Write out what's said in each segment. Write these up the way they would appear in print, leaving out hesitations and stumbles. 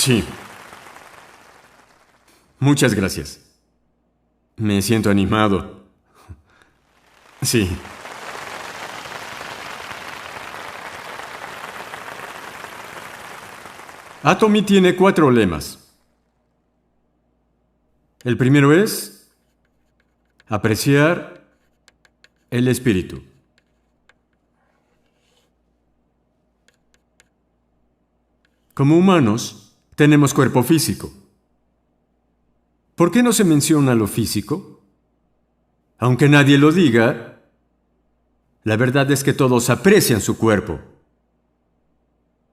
Sí. Muchas gracias. Me siento animado. Sí. Atomy tiene 4 lemas. El primero es apreciar el espíritu. Como humanos, tenemos cuerpo físico. ¿Por qué no se menciona lo físico? Aunque nadie lo diga, la verdad es que todos aprecian su cuerpo.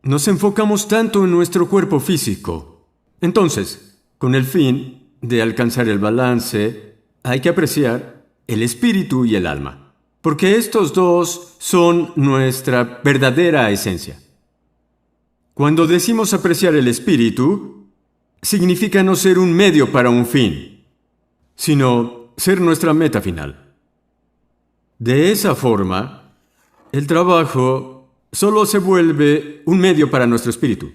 Nos enfocamos tanto en nuestro cuerpo físico. Entonces, con el fin de alcanzar el balance, hay que apreciar el espíritu y el alma, porque estos dos son nuestra verdadera esencia. Cuando decimos apreciar el espíritu, significa no ser un medio para un fin, sino ser nuestra meta final. De esa forma, el trabajo solo se vuelve un medio para nuestro espíritu.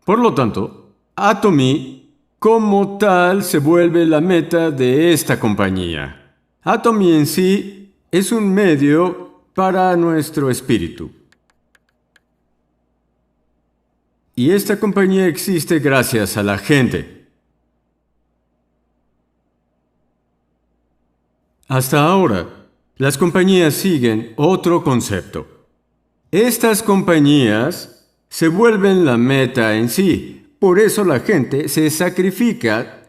Por lo tanto, Atomy como tal se vuelve la meta de esta compañía. Atomy en sí es un medio para nuestro espíritu. Y esta compañía existe gracias a la gente. Hasta ahora, las compañías siguen otro concepto. Estas compañías se vuelven la meta en sí. Por eso la gente se sacrifica,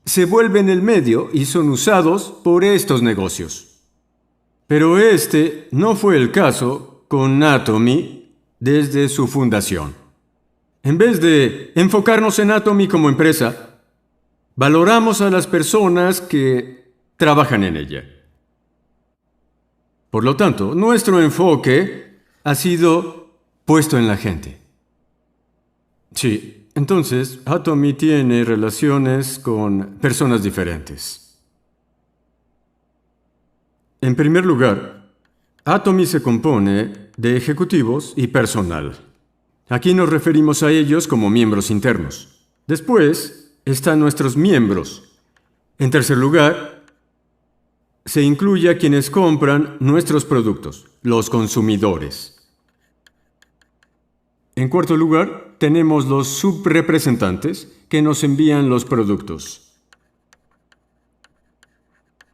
se vuelven el medio y son usados por estos negocios. Pero este no fue el caso con Atomy desde su fundación. En vez de enfocarnos en Atomy como empresa, valoramos a las personas que trabajan en ella. Por lo tanto, nuestro enfoque ha sido puesto en la gente. Sí, entonces Atomy tiene relaciones con personas diferentes. En primer lugar, Atomy se compone de ejecutivos y personal. Aquí nos referimos a ellos como miembros internos. Después están nuestros miembros. En tercer lugar, se incluye a quienes compran nuestros productos, los consumidores. En cuarto lugar, tenemos los subrepresentantes que nos envían los productos.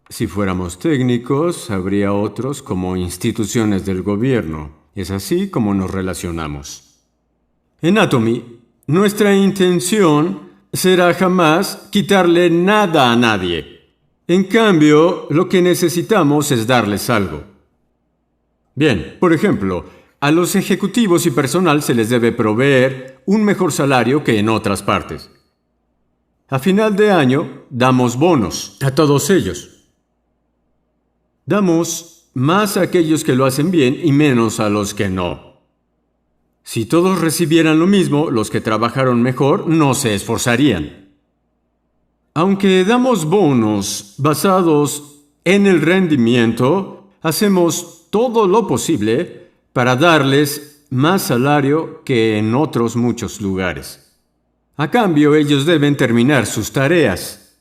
Si fuéramos técnicos, habría otros como instituciones del gobierno. Es así como nos relacionamos. En Atomy, nuestra intención será jamás quitarle nada a nadie. En cambio, lo que necesitamos es darles algo. Bien, por ejemplo, a los ejecutivos y personal se les debe proveer un mejor salario que en otras partes. A final de año, damos bonos a todos ellos. Damos más a aquellos que lo hacen bien y menos a los que no. Si todos recibieran lo mismo, los que trabajaron mejor no se esforzarían. Aunque damos bonos basados en el rendimiento, hacemos todo lo posible para darles más salario que en otros muchos lugares. A cambio, ellos deben terminar sus tareas.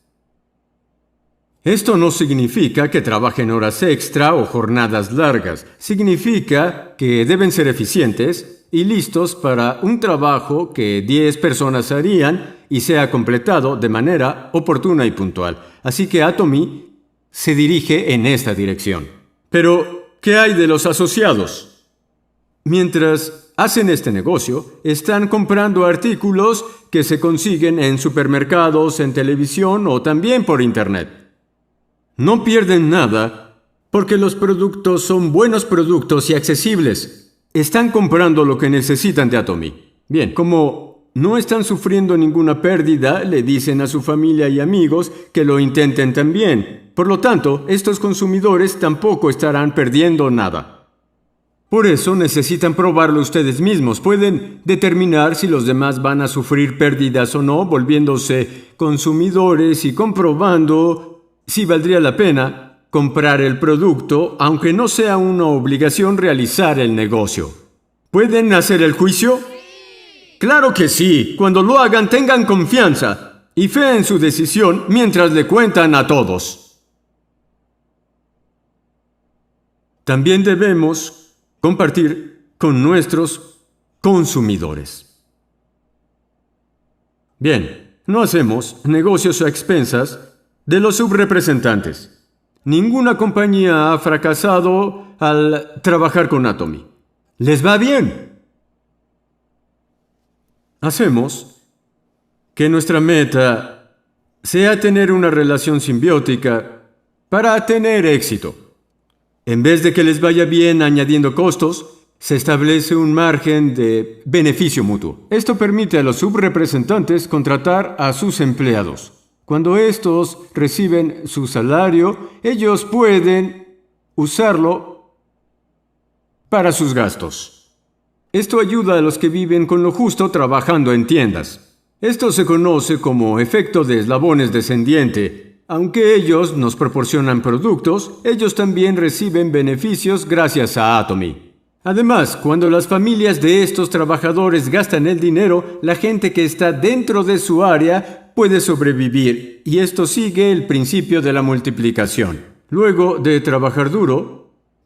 Esto no significa que trabajen horas extra o jornadas largas. Significa que deben ser eficientes y listos para un trabajo que 10 personas harían y sea completado de manera oportuna y puntual. Así que Atomy se dirige en esta dirección. Pero, ¿qué hay de los asociados? Mientras hacen este negocio, están comprando artículos que se consiguen en supermercados, en televisión o también por Internet. No pierden nada porque los productos son buenos productos y accesibles. Están comprando lo que necesitan de Atomy. Bien, como no están sufriendo ninguna pérdida, le dicen a su familia y amigos que lo intenten también. Por lo tanto, estos consumidores tampoco estarán perdiendo nada. Por eso necesitan probarlo ustedes mismos. Pueden determinar si los demás van a sufrir pérdidas o no, volviéndose consumidores y comprobando si valdría la pena comprar el producto, aunque no sea una obligación realizar el negocio. ¿Pueden hacer el juicio? Claro que sí. Cuando lo hagan, tengan confianza y fe en su decisión mientras le cuentan a todos. También debemos compartir con nuestros consumidores. Bien, no hacemos negocios a expensas de los subrepresentantes. Ninguna compañía ha fracasado al trabajar con Atomy. Les va bien. Hacemos que nuestra meta sea tener una relación simbiótica para tener éxito. En vez de que les vaya bien añadiendo costos, se establece un margen de beneficio mutuo. Esto permite a los subrepresentantes contratar a sus empleados. Cuando estos reciben su salario, ellos pueden usarlo para sus gastos. Esto ayuda a los que viven con lo justo trabajando en tiendas. Esto se conoce como efecto de eslabones descendiente. Aunque ellos nos proporcionan productos, ellos también reciben beneficios gracias a Atomy. Además, cuando las familias de estos trabajadores gastan el dinero, la gente que está dentro de su área puede sobrevivir, y esto sigue el principio de la multiplicación. Luego de trabajar duro,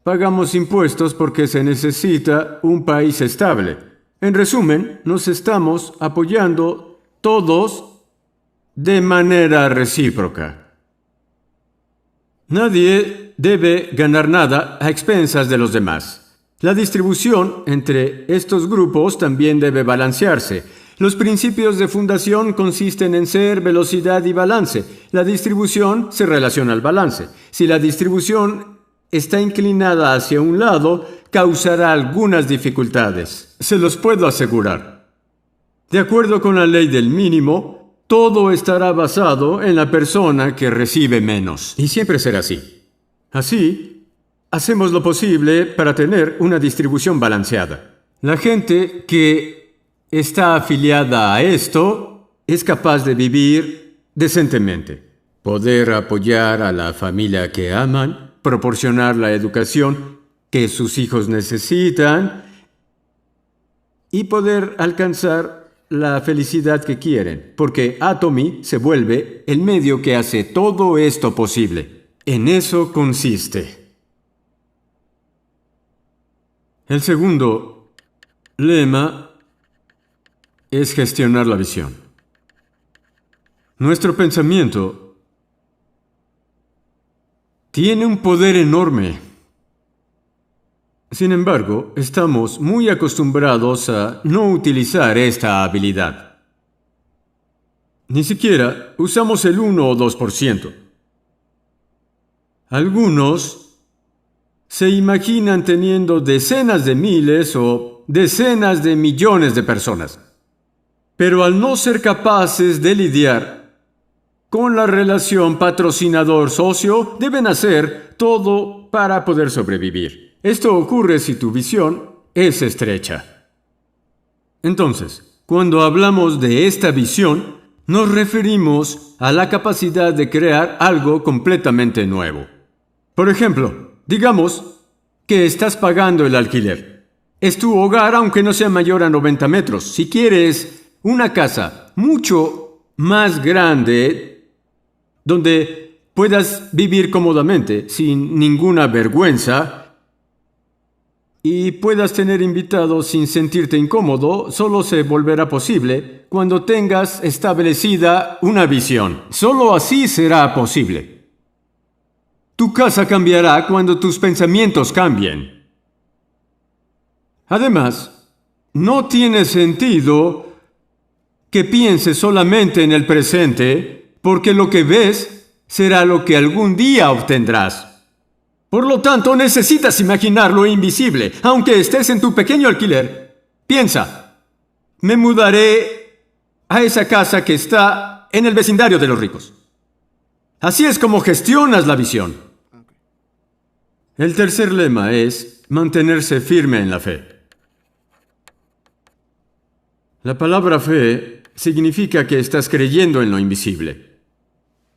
pagamos impuestos porque se necesita un país estable. En resumen, nos estamos apoyando todos de manera recíproca. Nadie debe ganar nada a expensas de los demás. La distribución entre estos grupos también debe balancearse. Los principios de fundación consisten en ser, velocidad y balance. La distribución se relaciona al balance. Si la distribución está inclinada hacia un lado, causará algunas dificultades. Se los puedo asegurar. De acuerdo con la ley del mínimo, todo estará basado en la persona que recibe menos. Y siempre será así. Así, hacemos lo posible para tener una distribución balanceada. La gente que está afiliada a esto es capaz de vivir decentemente, poder apoyar a la familia que aman, proporcionar la educación que sus hijos necesitan y poder alcanzar la felicidad que quieren, porque Atomy se vuelve el medio que hace todo esto posible. En eso consiste. El segundo lema es gestionar la visión. Nuestro pensamiento tiene un poder enorme. Sin embargo, estamos muy acostumbrados a no utilizar esta habilidad. Ni siquiera usamos el 1 o 2%. Algunos se imaginan teniendo decenas de miles o decenas de millones de personas. Pero al no ser capaces de lidiar con la relación patrocinador-socio, deben hacer todo para poder sobrevivir. Esto ocurre si tu visión es estrecha. Entonces, cuando hablamos de esta visión, nos referimos a la capacidad de crear algo completamente nuevo. Por ejemplo, digamos que estás pagando el alquiler. Es tu hogar aunque no sea mayor a 90 metros. Si quieres una casa mucho más grande donde puedas vivir cómodamente sin ninguna vergüenza y puedas tener invitados sin sentirte incómodo, solo se volverá posible cuando tengas establecida una visión. Solo así será posible. Tu casa cambiará cuando tus pensamientos cambien. Además, no tiene sentido que pienses solamente en el presente, porque lo que ves será lo que algún día obtendrás. Por lo tanto, necesitas imaginar lo invisible, aunque estés en tu pequeño alquiler. Piensa, me mudaré a esa casa que está en el vecindario de los ricos. Así es como gestionas la visión. El tercer lema es mantenerse firme en la fe. La palabra fe significa que estás creyendo en lo invisible.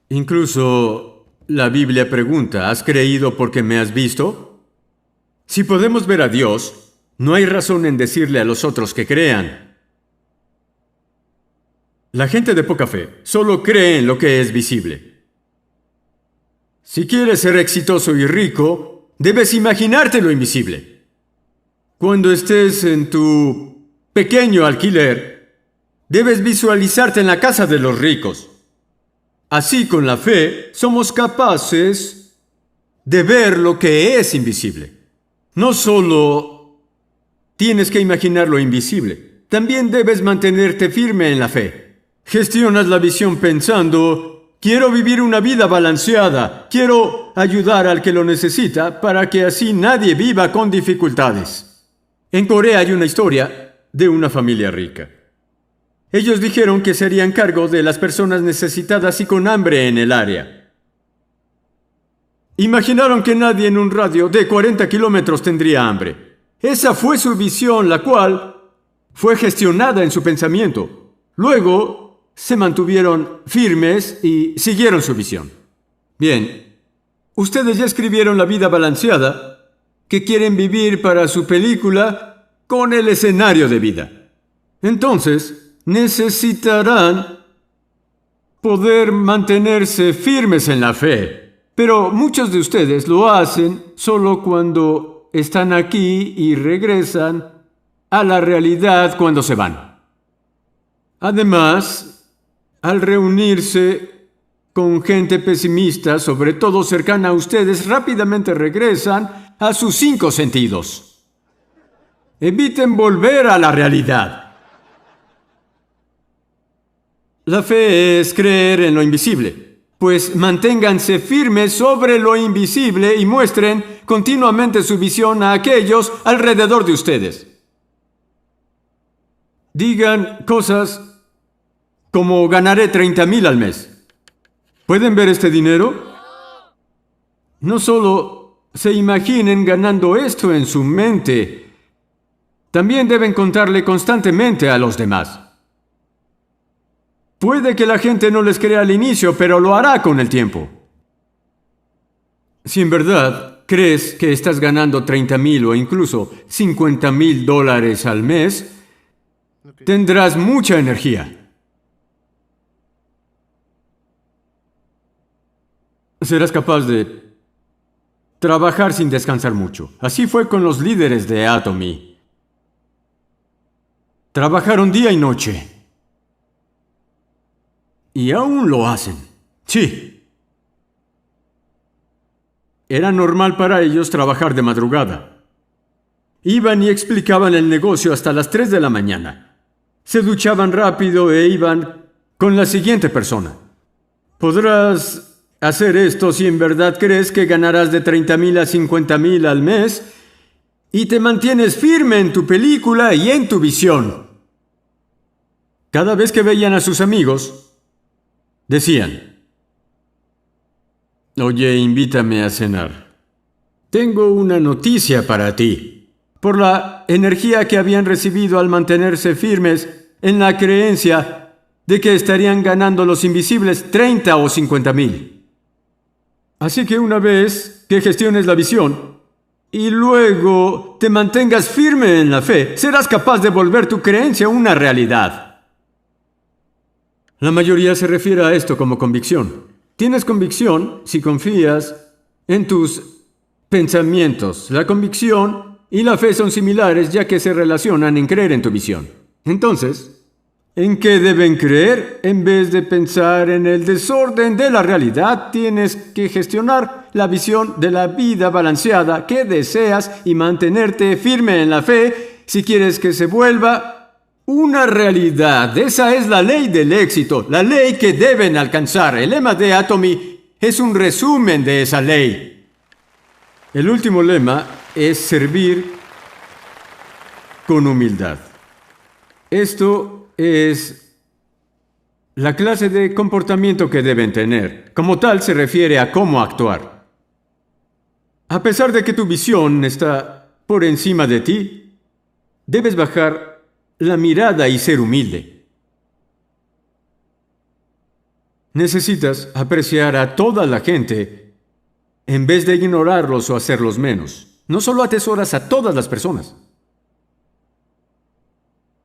Incluso la Biblia pregunta, ¿has creído porque me has visto? Si podemos ver a Dios, no hay razón en decirle a los otros que crean. La gente de poca fe solo cree en lo que es visible. Si quieres ser exitoso y rico, debes imaginarte lo invisible. Cuando estés en tu pequeño alquiler, debes visualizarte en la casa de los ricos. Así, con la fe, somos capaces de ver lo que es invisible. No solo tienes que imaginar lo invisible, también debes mantenerte firme en la fe. Gestionas la visión pensando: quiero vivir una vida balanceada, quiero ayudar al que lo necesita para que así nadie viva con dificultades. En Corea hay una historia de una familia rica. Ellos dijeron que se harían cargo de las personas necesitadas y con hambre en el área. Imaginaron que nadie en un radio de 40 kilómetros tendría hambre. Esa fue su visión, la cual fue gestionada en su pensamiento. Luego se mantuvieron firmes y siguieron su visión. Bien, ustedes ya escribieron la vida balanceada que quieren vivir para su película con el escenario de vida. Entonces, necesitarán poder mantenerse firmes en la fe. Pero muchos de ustedes lo hacen solo cuando están aquí y regresan a la realidad cuando se van. Además, al reunirse con gente pesimista, sobre todo cercana a ustedes, rápidamente regresan a sus 5 sentidos. Eviten volver a la realidad. La fe es creer en lo invisible, pues manténganse firmes sobre lo invisible y muestren continuamente su visión a aquellos alrededor de ustedes. Digan cosas como: ganaré 30,000 al mes. ¿Pueden ver este dinero? No solo se imaginen ganando esto en su mente, también deben contarle constantemente a los demás. Puede que la gente no les crea al inicio, pero lo hará con el tiempo. Si en verdad crees que estás ganando 30,000 o incluso $50,000 al mes, tendrás mucha energía. Serás capaz de trabajar sin descansar mucho. Así fue con los líderes de Atomy. Trabajaron día y noche. Y aún lo hacen. Sí. Era normal para ellos trabajar de madrugada. Iban y explicaban el negocio hasta las 3 de la mañana. Se duchaban rápido e iban con la siguiente persona. Podrás hacer esto si en verdad crees que ganarás de 30,000 a 50,000 al mes y te mantienes firme en tu película y en tu visión. Cada vez que veían a sus amigos, decían: oye, invítame a cenar. Tengo una noticia para ti. Por la energía que habían recibido al mantenerse firmes en la creencia de que estarían ganando los invisibles 30 o 50,000. Así que una vez que gestiones la visión y luego te mantengas firme en la fe, serás capaz de volver tu creencia una realidad. La mayoría se refiere a esto como convicción. Tienes convicción si confías en tus pensamientos. La convicción y la fe son similares ya que se relacionan en creer en tu visión. Entonces, ¿en qué deben creer? En vez de pensar en el desorden de la realidad, tienes que gestionar la visión de la vida balanceada que deseas y mantenerte firme en la fe si quieres que se vuelva una realidad. Esa es la ley del éxito, la ley que deben alcanzar. El lema de Atomy es un resumen de esa ley. El último lema es servir con humildad. Esto es la clase de comportamiento que deben tener. Como tal, se refiere a cómo actuar. A pesar de que tu visión está por encima de ti, debes bajar la mirada y ser humilde. Necesitas apreciar a toda la gente en vez de ignorarlos o hacerlos menos. No solo atesoras a todas las personas.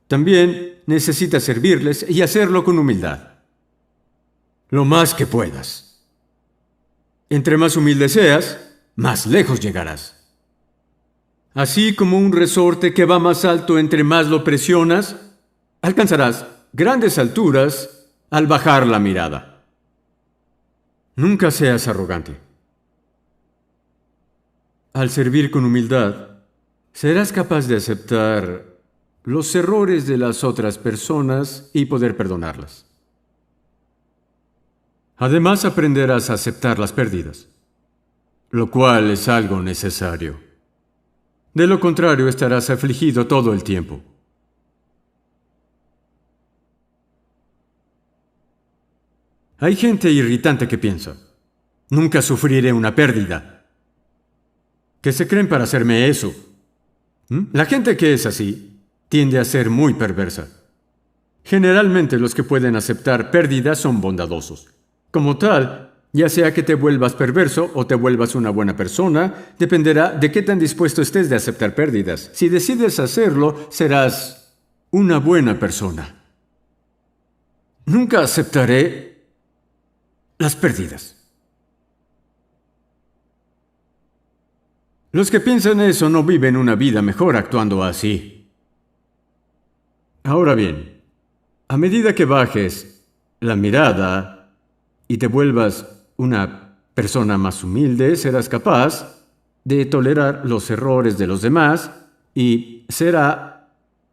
También necesitas servirles y hacerlo con humildad. Lo más que puedas. Entre más humilde seas, más lejos llegarás. Así como un resorte que va más alto entre más lo presionas, alcanzarás grandes alturas al bajar la mirada. Nunca seas arrogante. Al servir con humildad, serás capaz de aceptar los errores de las otras personas y poder perdonarlas. Además, aprenderás a aceptar las pérdidas, lo cual es algo necesario. De lo contrario, estarás afligido todo el tiempo. Hay gente irritante que piensa, nunca sufriré una pérdida. ¿Qué se creen para hacerme eso? La gente que es así tiende a ser muy perversa. Generalmente los que pueden aceptar pérdidas son bondadosos. Como tal, ya sea que te vuelvas perverso o te vuelvas una buena persona, dependerá de qué tan dispuesto estés de aceptar pérdidas. Si decides hacerlo, serás una buena persona. Nunca aceptaré las pérdidas. Los que piensan eso no viven una vida mejor actuando así. Ahora bien, a medida que bajes la mirada y te vuelvas una persona más humilde, serás capaz de tolerar los errores de los demás y será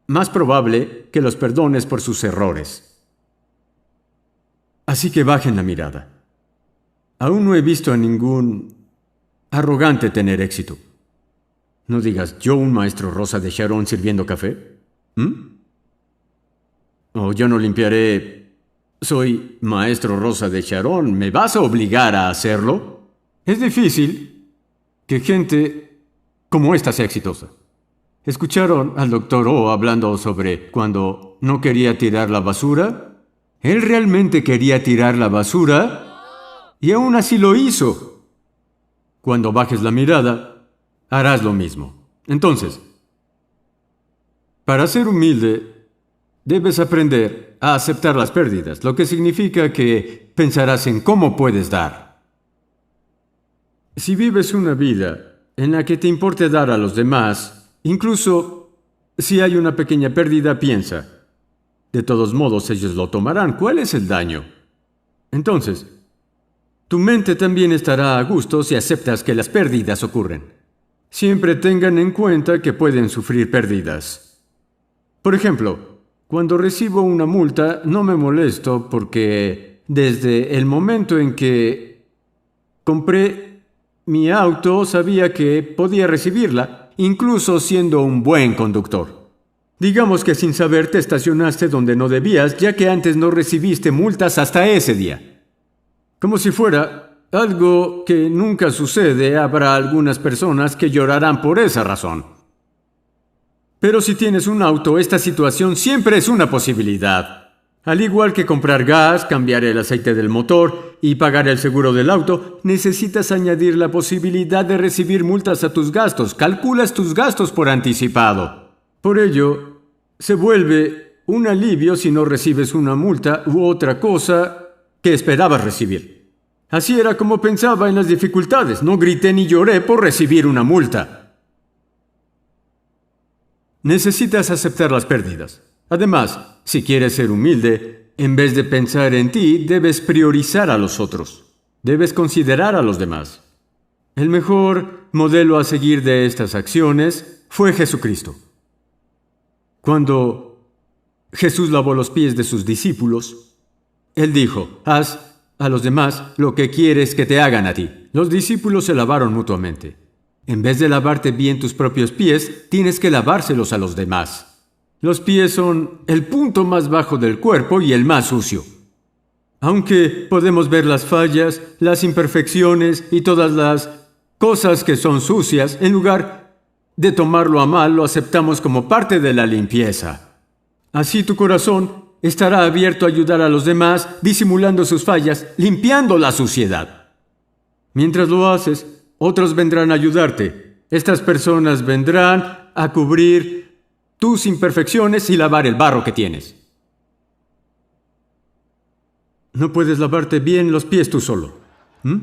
más probable que los perdones por sus errores. Así que bajen la mirada. Aún no he visto a ningún arrogante tener éxito. No digas, ¿yo un maestro Rosa de Sharon sirviendo café? O yo no limpiaré. Soy maestro Rosa de Sharon. ¿Me vas a obligar a hacerlo? Es difícil que gente como esta sea exitosa. ¿Escucharon al Dr. O hablando sobre cuando no quería tirar la basura? Él realmente quería tirar la basura y aún así lo hizo. Cuando bajes la mirada, harás lo mismo. Entonces, para ser humilde, debes aprender a aceptar las pérdidas, lo que significa que pensarás en cómo puedes dar. Si vives una vida en la que te importe dar a los demás, incluso si hay una pequeña pérdida, piensa, de todos modos ellos lo tomarán. ¿Cuál es el daño? Entonces, tu mente también estará a gusto si aceptas que las pérdidas ocurren. Siempre tengan en cuenta que pueden sufrir pérdidas. Por ejemplo, cuando recibo una multa, no me molesto porque desde el momento en que compré mi auto sabía que podía recibirla, incluso siendo un buen conductor. Digamos que sin saber te estacionaste donde no debías, ya que antes no recibiste multas hasta ese día. Como si fuera algo que nunca sucede, habrá algunas personas que llorarán por esa razón. Pero si tienes un auto, esta situación siempre es una posibilidad. Al igual que comprar gas, cambiar el aceite del motor y pagar el seguro del auto, necesitas añadir la posibilidad de recibir multas a tus gastos. Calculas tus gastos por anticipado. Por ello, se vuelve un alivio si no recibes una multa u otra cosa que esperabas recibir. Así era como pensaba en las dificultades. No grité ni lloré por recibir una multa. Necesitas aceptar las pérdidas. Además, si quieres ser humilde, en vez de pensar en ti, debes priorizar a los otros. Debes considerar a los demás. El mejor modelo a seguir de estas acciones fue Jesucristo. Cuando Jesús lavó los pies de sus discípulos, Él dijo, haz a los demás lo que quieres que te hagan a ti. Los discípulos se lavaron mutuamente. En vez de lavarte bien tus propios pies, tienes que lavárselos a los demás. Los pies son el punto más bajo del cuerpo y el más sucio. Aunque podemos ver las fallas, las imperfecciones y todas las cosas que son sucias, en lugar de tomarlo a mal, lo aceptamos como parte de la limpieza. Así tu corazón estará abierto a ayudar a los demás, disimulando sus fallas, limpiando la suciedad. Mientras lo haces, otros vendrán a ayudarte. Estas personas vendrán a cubrir tus imperfecciones y lavar el barro que tienes. No puedes lavarte bien los pies tú solo. ¿Mm?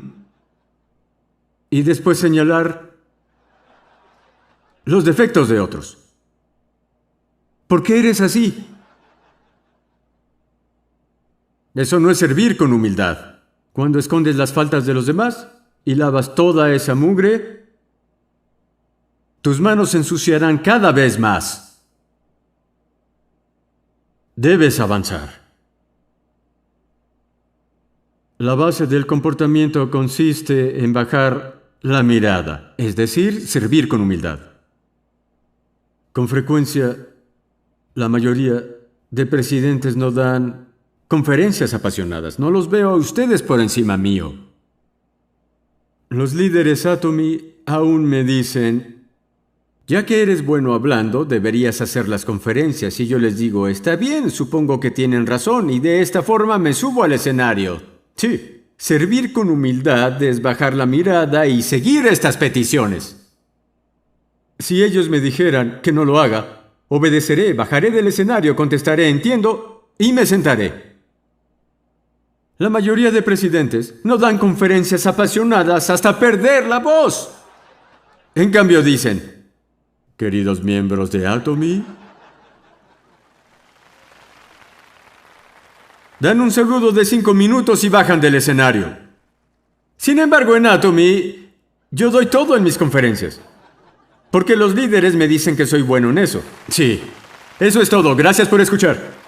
Y después señalar los defectos de otros. ¿Por qué eres así? Eso no es servir con humildad. Cuando escondes las faltas de los demás y lavas toda esa mugre, tus manos se ensuciarán cada vez más. Debes avanzar. La base del comportamiento consiste en bajar la mirada, es decir, servir con humildad. Con frecuencia, la mayoría de presidentes no dan conferencias apasionadas. No los veo a ustedes por encima mío. Los líderes Atomy aún me dicen, ya que eres bueno hablando, deberías hacer las conferencias. Y yo les digo, está bien, supongo que tienen razón, y de esta forma me subo al escenario. Sí, servir con humildad es bajar la mirada y seguir estas peticiones. Si ellos me dijeran que no lo haga, obedeceré, bajaré del escenario, contestaré, entiendo, y me sentaré. La mayoría de presidentes no dan conferencias apasionadas hasta perder la voz. En cambio dicen, queridos miembros de Atomy, dan un saludo de 5 minutos y bajan del escenario. Sin embargo, en Atomy, yo doy todo en mis conferencias. Porque los líderes me dicen que soy bueno en eso. Sí, eso es todo. Gracias por escuchar.